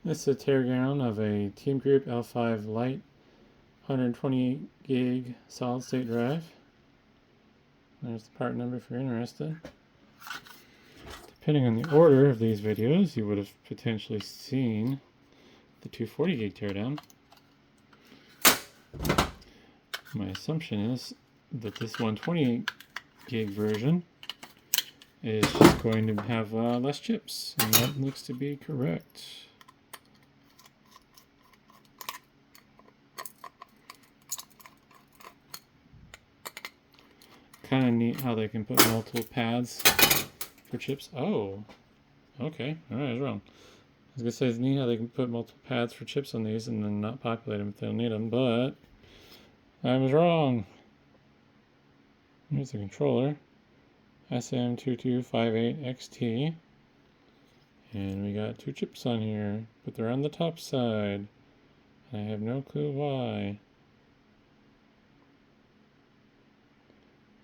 This is a teardown of a Team Group L5 Lite 128 gig solid state drive. There's the part number if you're interested. Depending on the order of these videos, you would have potentially seen the 240 gig teardown. My assumption is that this 128 gig version is just going to have less chips, and that looks to be correct. Kind of neat how they can put multiple pads for chips. Oh, okay. All right, I was wrong. I was gonna say it's neat how they can put multiple pads for chips on these and then not populate them if they don't need them, but I was wrong. Here's the controller, SM2258XT, and we got 2 chips on here, but they're on the top side. I have no clue why.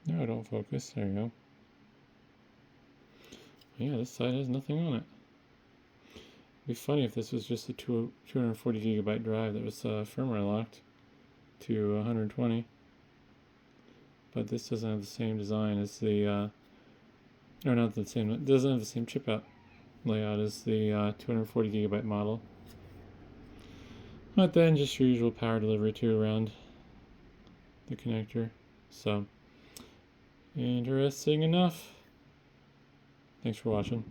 No, don't focus. There you go. Yeah, this side has nothing on it. It'd be funny if this was just a 240 gigabyte drive that was firmware locked to 120. But this doesn't have the same design as the, or not the same, it doesn't have the same chip out layout as the 240 gigabyte model. But then just your usual power delivery too around the connector. So, interesting enough. Thanks for watching.